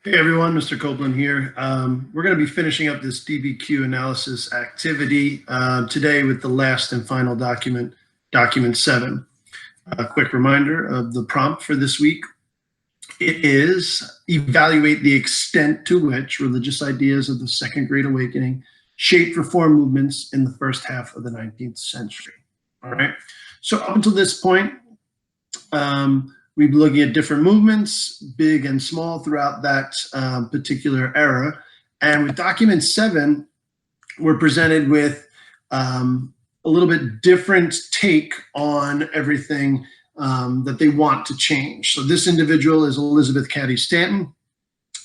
Hey everyone, Mr. Copeland here. We're going to be finishing up this DBQ analysis activity today with the last and final document, document 7. A quick reminder of the prompt for this week. It is evaluate the extent to which religious ideas of the Second Great Awakening shaped reform movements in the first half of the 19th century. All right. So up until this point, we've been looking at different movements, big and small, throughout that particular era. And with document 7, we're presented with a little bit different take on everything that they want to change. So this individual is Elizabeth Cady Stanton.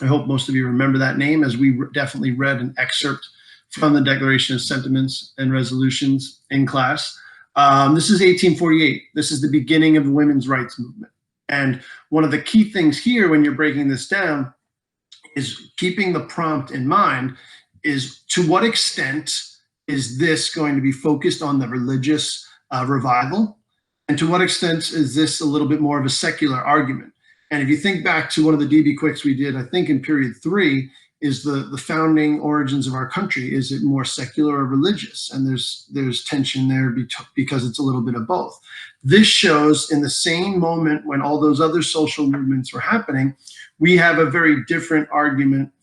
I hope most of you remember that name, as we definitely read an excerpt from the Declaration of Sentiments and Resolutions in class. This is 1848. This is the beginning of the women's rights movement. And one of the key things here when you're breaking this down is keeping the prompt in mind is to what extent is this going to be focused on the religious revival? And to what extent is this a little bit more of a secular argument? And if you think back to one of the DB Quicks we did, I think in period 3, is the founding origins of our country. Is it more secular or religious? And there's tension there because it's a little bit of both. This shows in the same moment when all those other social movements were happening, we have a very different argument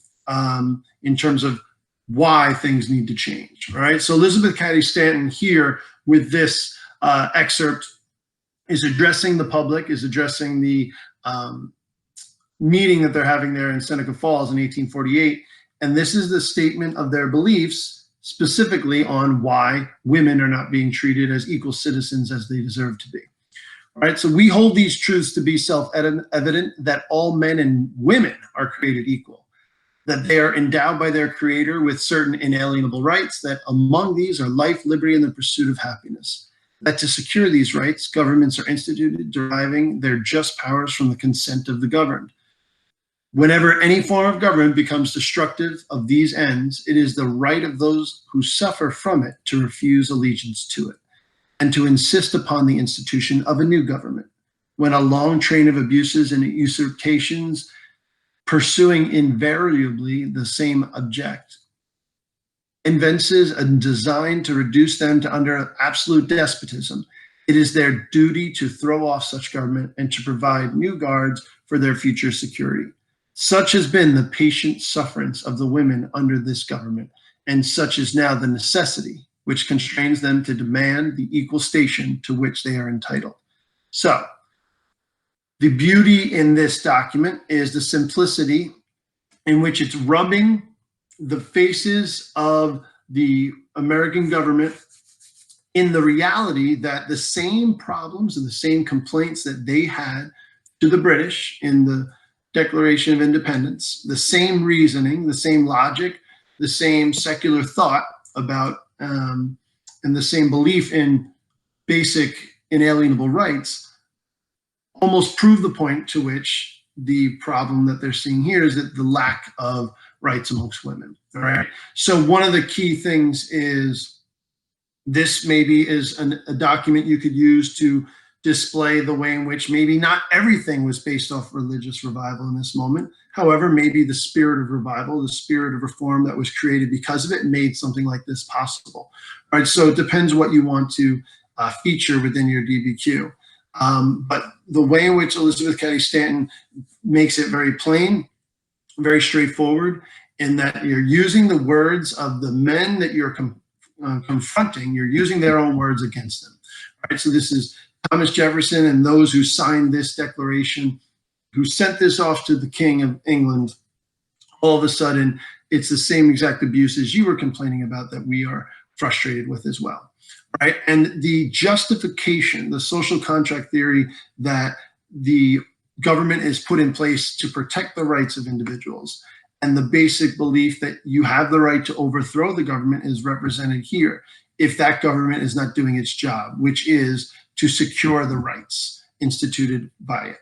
in terms of why things need to change, right? So Elizabeth Cady Stanton here with this excerpt is addressing the public, is addressing the meeting that they're having there in Seneca Falls in 1848. And this is the statement of their beliefs, specifically on why women are not being treated as equal citizens as they deserve to be. All right, so we hold these truths to be self-evident, that all men and women are created equal, that they are endowed by their creator with certain inalienable rights, that among these are life, liberty, and the pursuit of happiness, that to secure these rights, governments are instituted deriving their just powers from the consent of the governed. Whenever any form of government becomes destructive of these ends, it is the right of those who suffer from it to refuse allegiance to it and to insist upon the institution of a new government. When a long train of abuses and usurpations pursuing invariably the same object evinces a design to reduce them to under absolute despotism, it is their duty to throw off such government and to provide new guards for their future security. Such has been the patient sufferance of the women under this government, and such is now the necessity which constrains them to demand the equal station to which they are entitled. So, the beauty in this document is the simplicity in which it's rubbing the faces of the American government in the reality that the same problems and the same complaints that they had to the British in the Declaration of Independence, the same reasoning, the same logic, the same secular thought about, and the same belief in basic inalienable rights, almost prove the point to which the problem that they're seeing here is that the lack of rights amongst women. All right. So one of the key things is this maybe is a document you could use to display the way in which maybe not everything was based off religious revival in this moment. However, maybe the spirit of revival, the spirit of reform that was created because of it made something like this possible. All right, so it depends what you want to feature within your DBQ. But the way in which Elizabeth Cady Stanton makes it very plain, very straightforward, in that you're using the words of the men that you're confronting, you're using their own words against them. All right, so this is Thomas Jefferson and those who signed this declaration, who sent this off to the King of England. All of a sudden, it's the same exact abuses you were complaining about that we are frustrated with as well. Right? And the justification, the social contract theory that the government is put in place to protect the rights of individuals, and the basic belief that you have the right to overthrow the government is represented here if that government is not doing its job, which is to secure the rights instituted by it.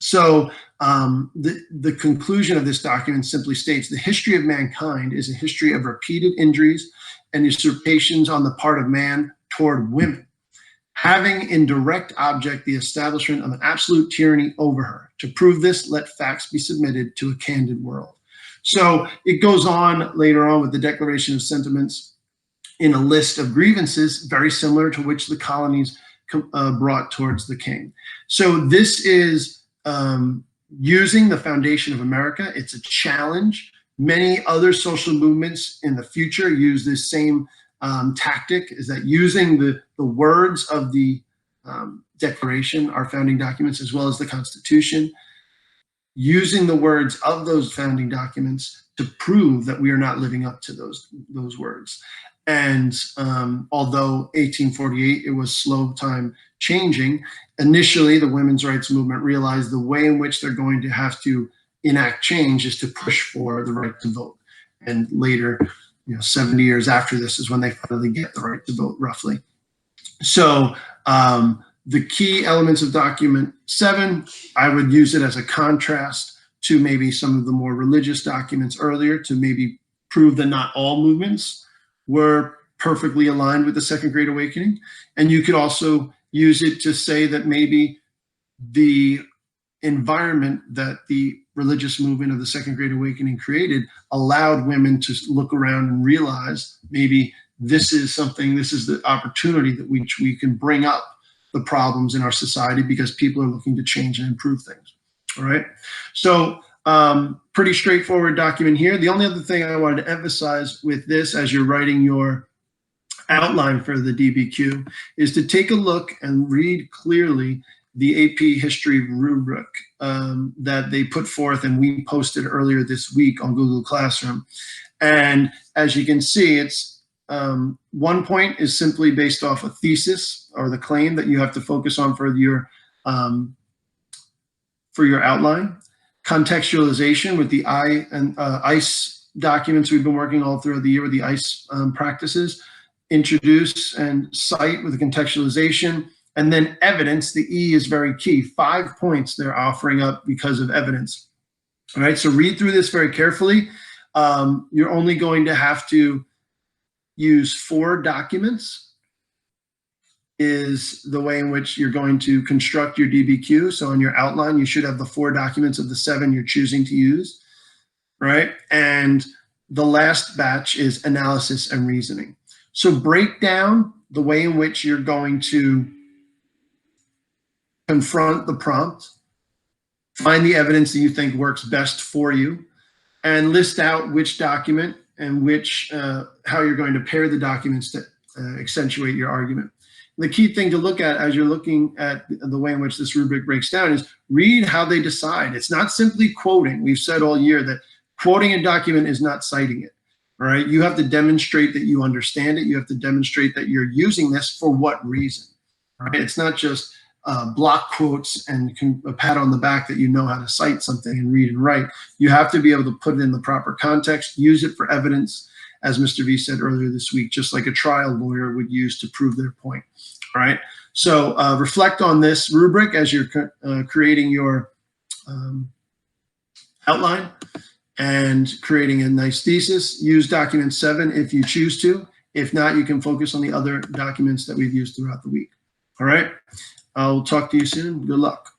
So the conclusion of this document simply states the history of mankind is a history of repeated injuries and usurpations on the part of man toward women, having in direct object the establishment of an absolute tyranny over her. To prove this, let facts be submitted to a candid world. So it goes on later on with the Declaration of Sentiments in a list of grievances, very similar to which the colonies brought towards the king. So this is using the foundation of America. It's a challenge. Many other social movements in the future use this same tactic, is that using the words of the Declaration, our founding documents, as well as the Constitution, using the words of those founding documents to prove that we are not living up to those words. And although 1848, it was slow time changing, initially the women's rights movement realized the way in which they're going to have to enact change is to push for the right to vote. And later, 70 years after this is when they finally get the right to vote, roughly. So the key elements of document 7, I would use it as a contrast to maybe some of the more religious documents earlier, to maybe prove that not all movements were perfectly aligned with the Second Great Awakening. And you could also use it to say that maybe the environment that the religious movement of the Second Great Awakening created allowed women to look around and realize maybe this is the opportunity that we can bring up the problems in our society because people are looking to change and improve things. All right. So pretty straightforward document here. The only other thing I wanted to emphasize with this as you're writing your outline for the DBQ is to take a look and read clearly the AP history rubric that they put forth and we posted earlier this week on Google Classroom. And as you can see, it's one point is simply based off a thesis or the claim that you have to focus on for your outline. Contextualization with the ICE documents we've been working all throughout the year with the ICE practices. Introduce and cite with the contextualization. And then evidence, the E is very key. 5 points they're offering up because of evidence. All right, so read through this very carefully. You're only going to have to use 4 documents is the way in which you're going to construct your DBQ. So on your outline, you should have the 4 documents of the 7 you're choosing to use, right? And the last batch is analysis and reasoning. So break down the way in which you're going to confront the prompt, find the evidence that you think works best for you, and list out which document and which how you're going to pair the documents to accentuate your argument. The key thing to look at as you're looking at the way in which this rubric breaks down is read how they decide. It's not simply quoting. We've said all year that quoting a document is not citing it. All right, you have to demonstrate that you understand it. You have to demonstrate that you're using this for what reason. Right? It's not just block quotes and a pat on the back that you know how to cite something and read and write. You have to be able to put it in the proper context, use it for evidence, as Mr. V said earlier this week, just like a trial lawyer would use to prove their point. All right, so reflect on this rubric as you're creating your outline and creating a nice thesis. Use document 7 if you choose to. If not, you can focus on the other documents that we've used throughout the week. All right, I'll talk to you soon. Good luck.